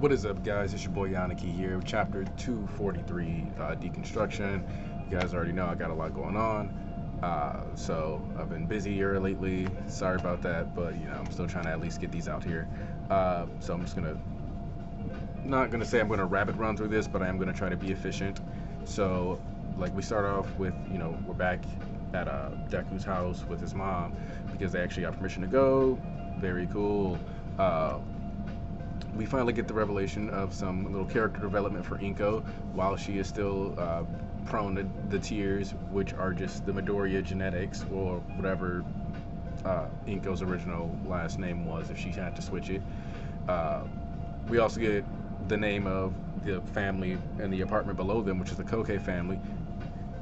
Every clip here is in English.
What is up, guys? It's your boy Yaniki here, chapter 243, Deconstruction. You guys already know I got a lot going on, so I've been busy here lately. Sorry about that, but I'm still trying to at least get these out here. So I'm just not gonna say I'm gonna rapid run through this, but I am gonna try to be efficient. So, like we start off with, we're back at Deku's house with his mom because they actually got permission to go. Very cool. Uh, we finally get the revelation of some little character development for Inko while she is still prone to the tears, which are just the Midoriya genetics or whatever Inko's original last name was if she had to switch it. Uh, we also get the name of the family and the apartment below them, which is the Koke family.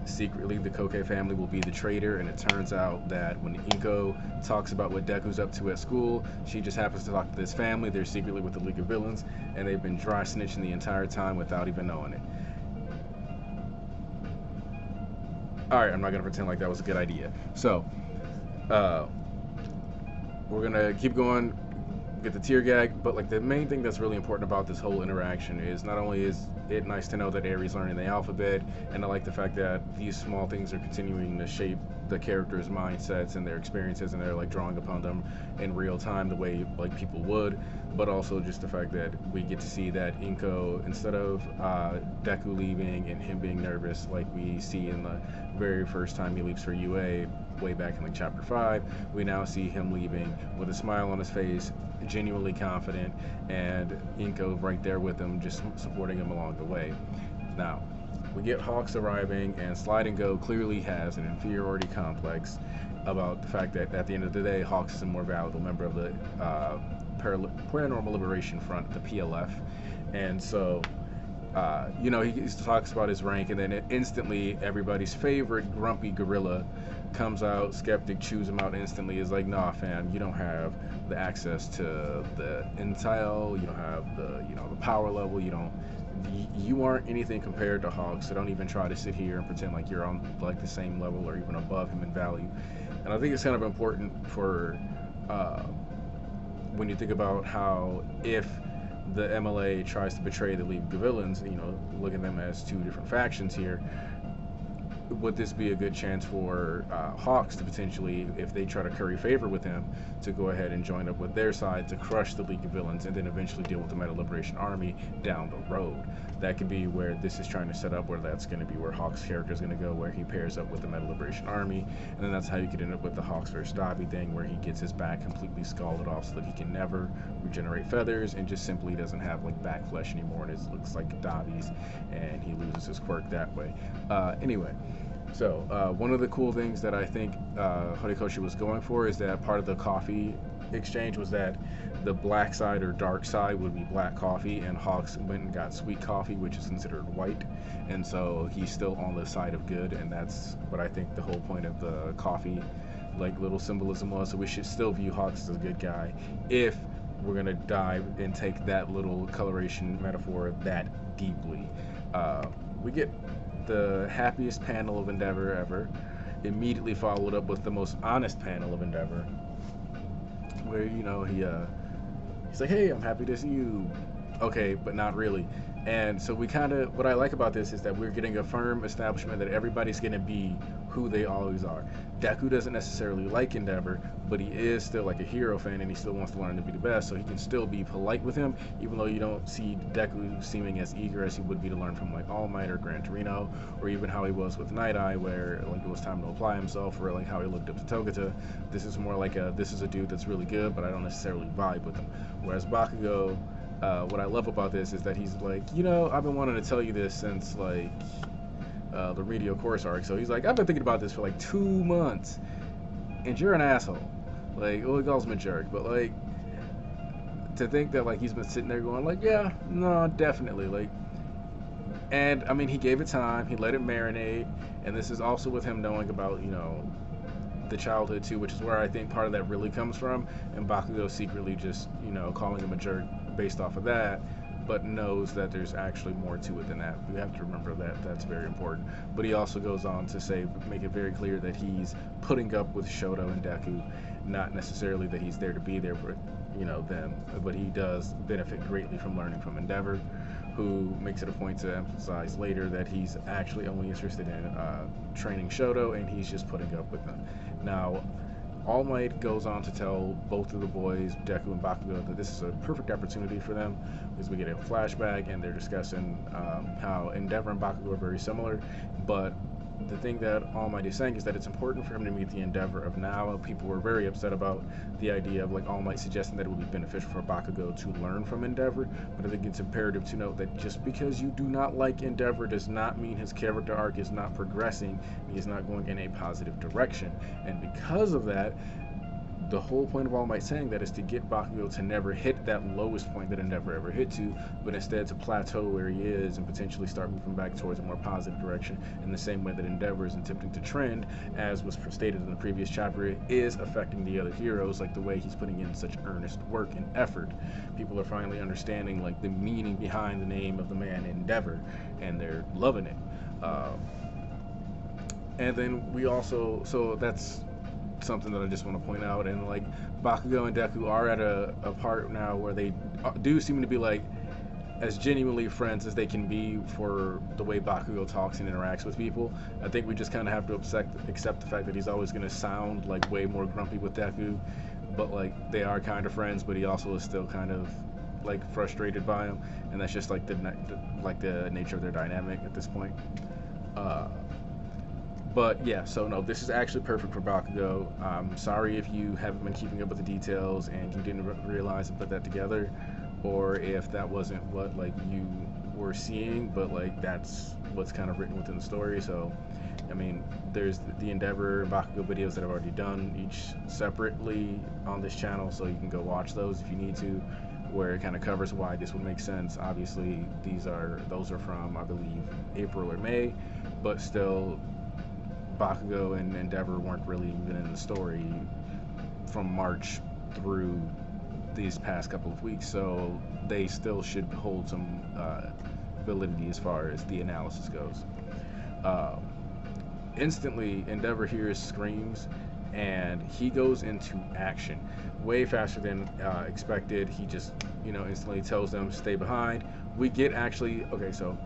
Secretly, the Koke family will be the traitor, and it turns out that when Inko talks about what Deku's up to at school, she just happens to talk to this family. They're secretly with the League of Villains, and they've been dry snitching the entire time without even knowing it. Alright, I'm not going to pretend like that was a good idea. So, uh, we're going to keep going, get the tear gag, but like the main thing that's really important about this whole interaction is not only is it nice to know that Aries learning the alphabet, and I like the fact that these small things are continuing to shape the characters' mindsets and their experiences, and they're like drawing upon them in real time the way like people would, but also just the fact that we get to see that Inko, instead of Deku leaving and him being nervous like we see in the very first time he leaves for UA way back in like chapter 5, we now see him leaving with a smile on his face, genuinely confident, and Inko right there with him, just supporting him along the way. Now, we get Hawks arriving, and Slide and Go clearly has an inferiority complex about the fact that at the end of the day, Hawks is a more valuable member of the Paranormal Liberation Front, the PLF, and so he talks about his rank, and then instantly everybody's favorite grumpy gorilla comes out. Skeptic chews him out instantly. Is like, nah, fam, you don't have the access to the intel. You don't have the power level. You aren't anything compared to Hawk. So don't even try to sit here and pretend like you're on like the same level or even above him in value. And I think it's kind of important for when you think about how if the MLA tries to betray the League of Villains, look at them as two different factions here. Would this be a good chance for Hawks to potentially, if they try to curry favor with him, to go ahead and join up with their side to crush the League of Villains and then eventually deal with the Meta Liberation Army down the road? That could be where this is trying to set up, where that's going to be where Hawks' character is going to go, where he pairs up with the Meta Liberation Army, and then that's how you could end up with the Hawks vs. Dobby thing, where he gets his back completely scalded off so that he can never regenerate feathers and just simply doesn't have like back flesh anymore, and it looks like Dobby's, and he loses his quirk that way. Anyway. So, one of the cool things that I think Horikoshi was going for is that part of the coffee exchange was that the black side or dark side would be black coffee, and Hawks went and got sweet coffee, which is considered white, and so he's still on the side of good, and that's what I think the whole point of the coffee, like, little symbolism was. So we should still view Hawks as a good guy if we're going to dive and take that little coloration metaphor that deeply. We get the happiest panel of Endeavor ever, immediately followed up with the most honest panel of Endeavor, where he's like, hey, I'm happy to see you. Okay, but not really. And so what I like about this is that we're getting a firm establishment that everybody's going to be who they always are. Deku doesn't necessarily like Endeavor, but he is still like a hero fan, and he still wants to learn to be the best, so he can still be polite with him, even though you don't see Deku seeming as eager as he would be to learn from like All Might or Gran Torino, or even how he was with Night Eye, where like it was time to apply himself, or like how he looked up to Togata. This is more like this is a dude that's really good, but I don't necessarily vibe with him. Whereas Bakugo, what I love about this is that he's like, I've been wanting to tell you this since like the Remedial Course arc. So he's like, I've been thinking about this for like 2 months, and you're an asshole. Like, well, he calls him a jerk, but like to think that like he's been sitting there going like, yeah, no, definitely, like. And I mean, he gave it time, he let it marinate, and this is also with him knowing about the childhood too, which is where I think part of that really comes from, and Bakugo secretly just calling him a jerk based off of that, but knows that there's actually more to it than that. We have to remember that that's very important. But he also goes on to say, make it very clear that he's putting up with Shoto and Deku, not necessarily that he's there to be there them, but he does benefit greatly from learning from Endeavor, who makes it a point to emphasize later that he's actually only interested in training Shoto, and he's just putting up with them. Now, All Might goes on to tell both of the boys, Deku and Bakugo, that this is a perfect opportunity for them, because we get a flashback and they're discussing how Endeavor and Bakugo are very similar, but the thing that All Might is saying is that it's important for him to meet the Endeavor of now. People were very upset about the idea of like All Might suggesting that it would be beneficial for Bakugo to learn from Endeavor, but I think it's imperative to note that just because you do not like Endeavor does not mean his character arc is not progressing, he is not going in a positive direction. And because of that, the whole point of All Might saying that is to get Bakugo to never hit that lowest point that Endeavor ever hit to, but instead to plateau where he is and potentially start moving back towards a more positive direction in the same way that Endeavor is attempting to trend, as was stated in the previous chapter, is affecting the other heroes, like the way he's putting in such earnest work and effort. People are finally understanding like the meaning behind the name of the man Endeavor, and they're loving it. And then we also, so that's something that I just want to point out. And like Bakugo and Deku are at a part now where they do seem to be like as genuinely friends as they can be for the way Bakugo talks and interacts with people. I think we just kind of have to accept the fact that he's always going to sound like way more grumpy with Deku, but like they are kind of friends, but he also is still kind of like frustrated by him, and that's just like the nature of their dynamic at this point. But yeah, so no, this is actually perfect for Bakugo. I'm sorry if you haven't been keeping up with the details and you didn't realize and put that together, or if that wasn't what like you were seeing, but like that's what's kind of written within the story. So, I mean, there's the Endeavor and Bakugo videos that I've already done, each separately on this channel, so you can go watch those if you need to, where it kind of covers why this would make sense. Obviously, those are from, I believe, April or May, but still, Bakugo and Endeavor weren't really even in the story from March through these past couple of weeks, so they still should hold some validity as far as the analysis goes. Instantly, Endeavor hears screams, and he goes into action way faster than expected. He just, instantly tells them, stay behind. We get actually, okay, so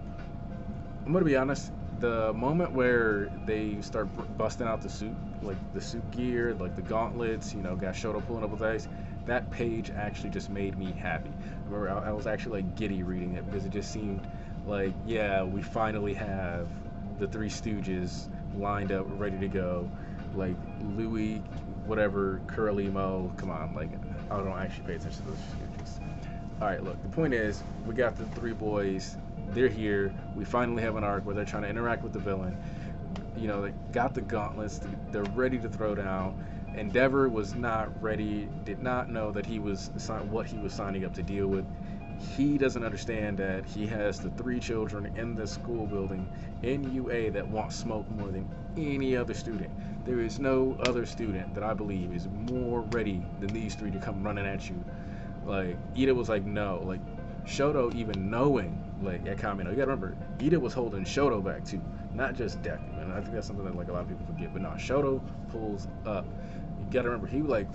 I'm gonna be honest, the moment where they start busting out the suit, like the suit gear, like the gauntlets, got Shoto pulling up with ice, that page actually just made me happy. Remember, I was actually like giddy reading it, because it just seemed like, yeah, we finally have the Three Stooges lined up, ready to go. Like Louis, whatever, Curly Mo, come on, like I don't actually pay attention to those Stooges. All right, look, the point is, we got the three boys. They're here. We finally have an arc where they're trying to interact with the villain. They got the gauntlets. They're ready to throw down. Endeavor was not ready, did not know that what he was signing up to deal with. He doesn't understand that he has the three children in this school building in UA that want smoke more than any other student. There is no other student that I believe is more ready than these three to come running at you. Like, Ida was like, no. Like, Shoto even knowing, like, at Kamino, you gotta remember, Ida was holding Shoto back too, not just Deku. And I think that's something that like a lot of people forget. But no, Shoto pulls up. You gotta remember, he like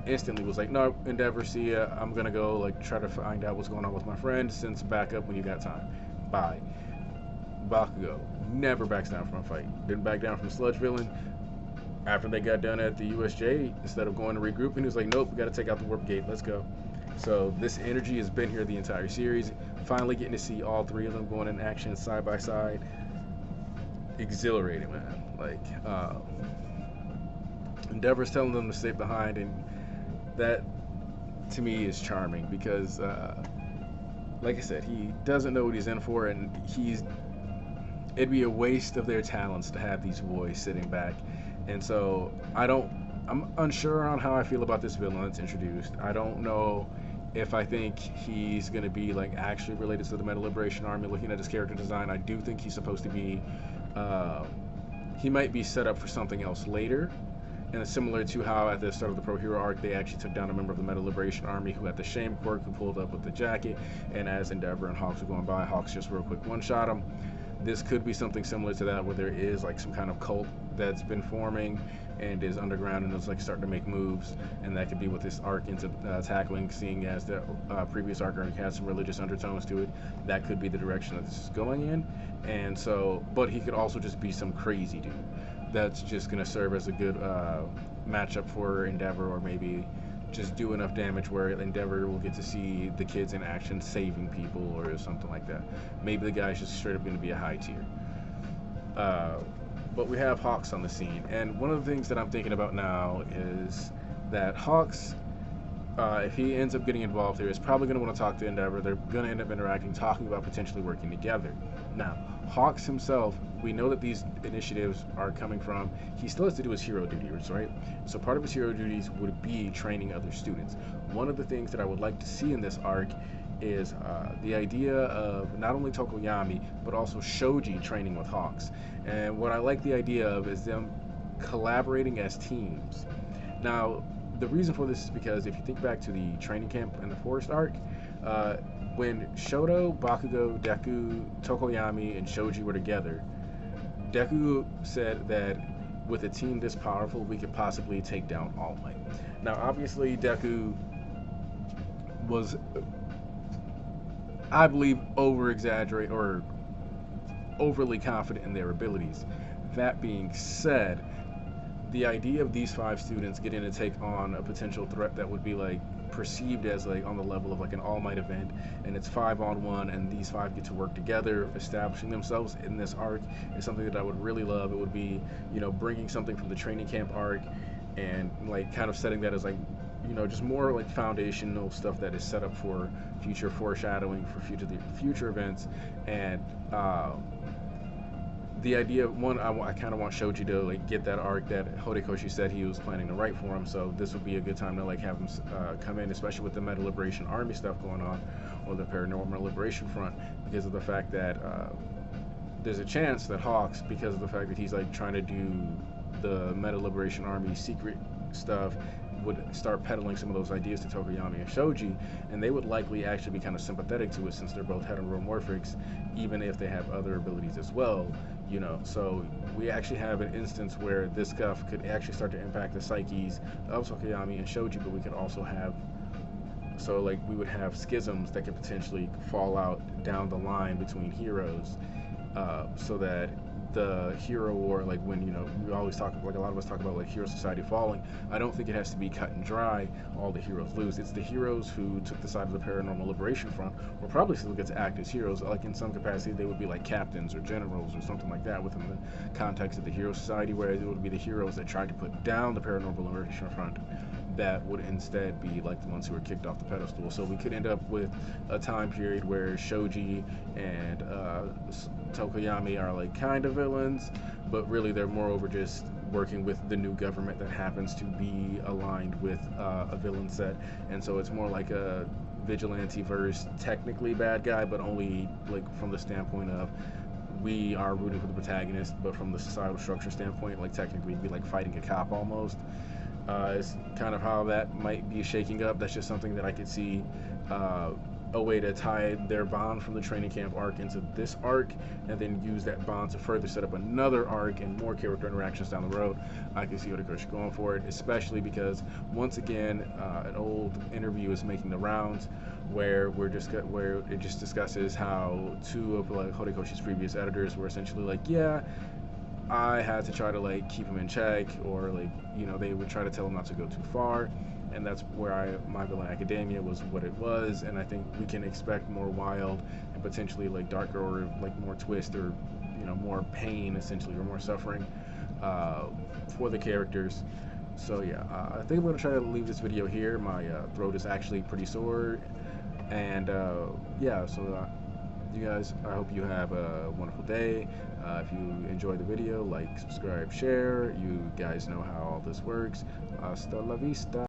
instantly was like, no, Endeavor, see ya. I'm gonna go like try to find out what's going on with my friend. Send some backup when you got time. Bye. Bakugo never backs down from a fight. Didn't back down from Sludge Villain. After they got done at the USJ, instead of going to regroup, he was like, nope, we gotta take out the warp gate. Let's go. So this energy has been here the entire series. Finally getting to see all three of them going in action side by side. Exhilarating, man. Like, Endeavor's telling them to stay behind, and that to me is charming because, like I said, he doesn't know what he's in for, and it'd be a waste of their talents to have these boys sitting back. And so I'm unsure on how I feel about this villain that's introduced. I don't know if I think he's going to be like actually related to the Meta Liberation Army. Looking at his character design, I do think he's supposed to be, he might be set up for something else later. And it's similar to how at the start of the Pro Hero arc, they actually took down a member of the Meta Liberation Army who had the Shame Quirk, who pulled up with the jacket. And as Endeavor and Hawks were going by, Hawks just real quick one-shot him. This could be something similar to that, where there is like some kind of cult that's been forming and is underground and is like starting to make moves, and that could be what this arc ends up tackling. Seeing as the previous arc already has some religious undertones to it, that could be the direction that this is going in. And so, but he could also just be some crazy dude that's just gonna serve as a good matchup for Endeavor, or maybe just do enough damage where Endeavor will get to see the kids in action saving people or something like that. Maybe the guy's just straight up going to be a high tier. Uh, but we have Hawks on the scene, and one of the things that I'm thinking about now is that Hawks, if he ends up getting involved here, is probably going to want to talk to Endeavor. They're going to end up interacting, talking about potentially working together. Now, Hawks himself, we know that these initiatives are coming from, he still has to do his hero duties, right? So part of his hero duties would be training other students. One of the things that I would like to see in this arc is the idea of not only Tokoyami, but also Shoji training with Hawks. And what I like the idea of is them collaborating as teams. Now, the reason for this is because if you think back to the training camp and the forest arc, when Shoto, Bakugo, Deku, Tokoyami, and Shoji were together, Deku said that with a team this powerful, we could possibly take down All Might. Now, obviously, Deku was, I believe, over-exaggerate or overly confident in their abilities. That being said, the idea of these 5 students getting to take on a potential threat that would be like perceived as like on the level of like an All Might event, and it's 5-on-1, and these 5 get to work together, establishing themselves in this arc, is something that I would really love. It would be, you know, bringing something from the training camp arc and like kind of setting that as like, you know, just more like foundational stuff that is set up for future foreshadowing for future events. And the idea of one, I kind of want Shoji to like get that arc that Horikoshi said he was planning to write for him. So this would be a good time to like have him come in, especially with the Meta Liberation Army stuff going on, or the Paranormal Liberation Front, because of the fact that there's a chance that Hawks, because of the fact that he's like trying to do the Meta Liberation Army secret stuff, would start peddling some of those ideas to Tokoyami and Shoji, and they would likely actually be kind of sympathetic to it since they're both heteromorphics, even if they have other abilities as well, you know. So we actually have an instance where this stuff could actually start to impact the psyches of Tokoyami and Shoji, but we could also have, so like we would have schisms that could potentially fall out down the line between heroes, so that the hero war, like when, you know, we always talk, like a lot of us talk about like hero society falling, I don't think it has to be cut and dry, all the heroes lose. It's the heroes who took the side of the Paranormal Liberation Front will probably still get to act as heroes, like in some capacity they would be like captains or generals or something like that within the context of the hero society, whereas it would be the heroes that tried to put down the Paranormal Liberation Front that would instead be like the ones who were kicked off the pedestal. So we could end up with a time period where Shoji and Tokoyami are like kind of villains, but really they're moreover just working with the new government that happens to be aligned with a villain set. And so it's more like a vigilante verse, technically bad guy, but only like from the standpoint of we are rooting for the protagonist, but from the societal structure standpoint, like technically it'd be like fighting a cop almost. Is kind of how that might be shaking up. That's just something that I could see a way to tie their bond from the training camp arc into this arc, and then use that bond to further set up another arc and more character interactions down the road. I can see Horikoshi going for it, especially because once again, an old interview is making the rounds where where it just discusses how 2 of like Horikoshi's previous editors were essentially like, yeah, I had to try to like keep him in check, or like, you know, they would try to tell him not to go too far, and that's where My Villain Academia was what it was. And I think we can expect more wild and potentially like darker, or like more twist, or, you know, more pain essentially, or more suffering for the characters. So yeah, I think I'm gonna try to leave this video here. My throat is actually pretty sore, and yeah, so you guys, I hope you have a wonderful day. If you enjoyed the video, like, subscribe, share. You guys know how all this works. Hasta la vista.